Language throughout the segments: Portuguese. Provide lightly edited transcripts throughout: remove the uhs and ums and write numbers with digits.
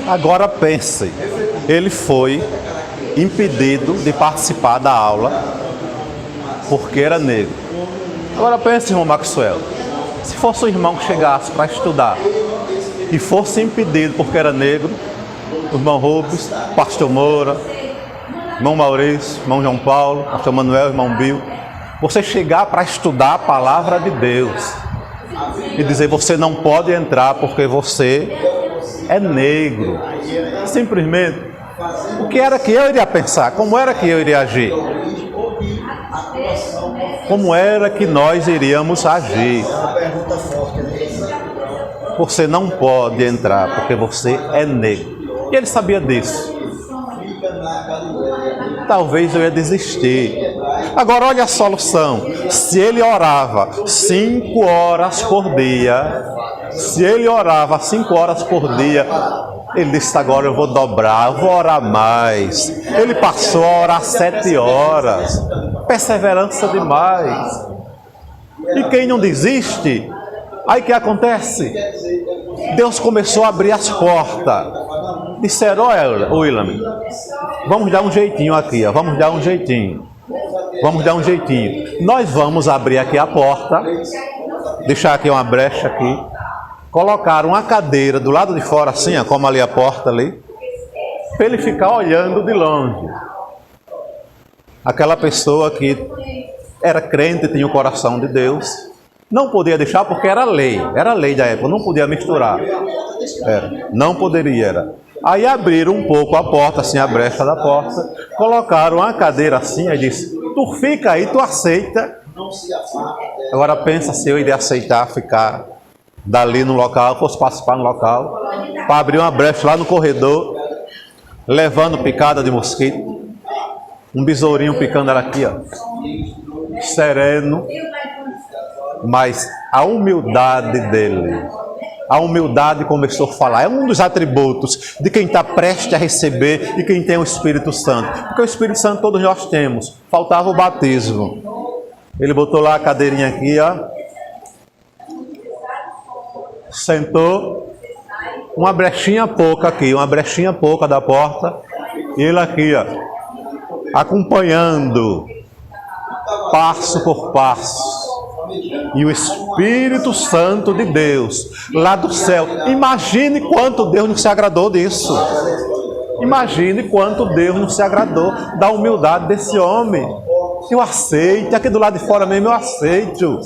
Agora pense, ele foi impedido de participar da aula porque era negro. Agora pense, irmão Maxwell, se fosse um irmão que chegasse para estudar e fosse impedido porque era negro, o irmão Rubens, pastor Moura, irmão Maurício, irmão João Paulo, pastor Manuel, irmão Bill, você chegar para estudar a palavra de Deus e dizer você não pode entrar porque você é negro, simplesmente, o que era que eu iria pensar? Como era que eu iria agir? Como era que nós iríamos agir? Você não pode entrar porque você é negro. E ele sabia disso. Talvez eu ia desistir. Agora olha a solução. Se ele orava 5 horas por dia, ele disse, agora eu vou dobrar, eu vou orar mais. Ele passou a orar 7 horas. Perseverança demais. E quem não desiste, aí o que acontece? Deus começou a abrir as portas. Disseram, olha, William, vamos dar um jeitinho aqui, ó. Vamos dar um jeitinho. Nós vamos abrir aqui a porta, deixar aqui uma brecha aqui, colocar uma cadeira do lado de fora, assim, ó, como ali a porta ali, para ele ficar olhando de longe. Aquela pessoa que era crente, tinha o coração de Deus, não podia deixar porque era lei da época, não podia misturar. Não poderia. Aí abriram um pouco a porta, assim, a brecha da porta, colocaram uma cadeira assim, e disse, tu fica aí, tu aceita. Agora pensa se eu iria aceitar ficar dali no local, fosse participar no local, para abrir uma brecha lá no corredor, levando picada de mosquito, um besourinho picando ela aqui, ó, sereno, mas a humildade dele, a humildade começou a falar, é um dos atributos de quem está prestes a receber e quem tem o Espírito Santo, porque o Espírito Santo todos nós temos, faltava o batismo. Ele botou lá a cadeirinha aqui, ó, sentou, uma brechinha pouca da porta, e ele aqui, ó, acompanhando, passo por passo. E o Espírito Santo de Deus, lá do céu, imagine quanto Deus não se agradou disso. Imagine quanto Deus não se agradou da humildade desse homem. Eu aceito, aqui do lado de fora mesmo eu aceito.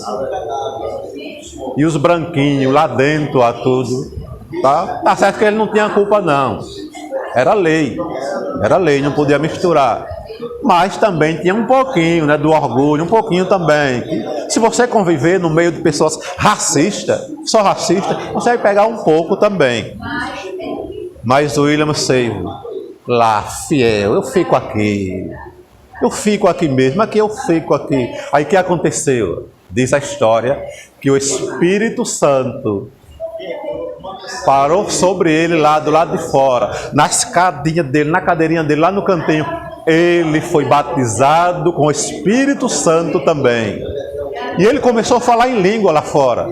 E os branquinhos lá dentro, a tudo, tá certo que ele não tinha culpa não. Era lei, não podia misturar. Mas também tinha um pouquinho, né, do orgulho, um pouquinho também. Se você conviver no meio de pessoas racistas, só racistas, você vai pegar um pouco também. Mas o William Seivo, lá, fiel, eu fico aqui mesmo, eu fico aqui. Aí o que aconteceu? Diz a história que o Espírito Santo parou sobre ele lá do lado de fora, na escadinha dele, na cadeirinha dele, lá no cantinho. Ele foi batizado com o Espírito Santo também. E ele começou a falar em língua lá fora.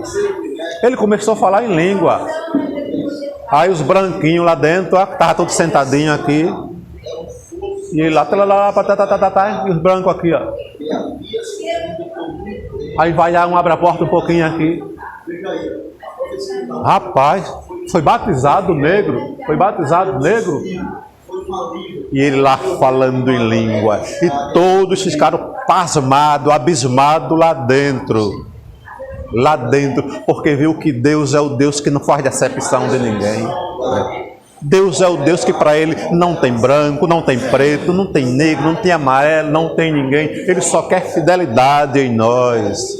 Aí os branquinhos lá dentro, estavam todos sentadinhos aqui. E ele lá, e os brancos aqui, ó. Aí vai lá, abre a porta um pouquinho aqui. Rapaz, foi batizado negro. E ele lá falando em língua. E todos ficaram pasmados, abismados lá dentro. Porque viu que Deus é o Deus que não faz decepção de ninguém. Deus é o Deus que para ele não tem branco, não tem preto, não tem negro, não tem amarelo, não tem ninguém. Ele só quer fidelidade em nós.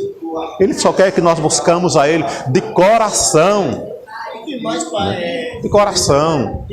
Ele só quer que nós buscamos a Ele de coração. De coração.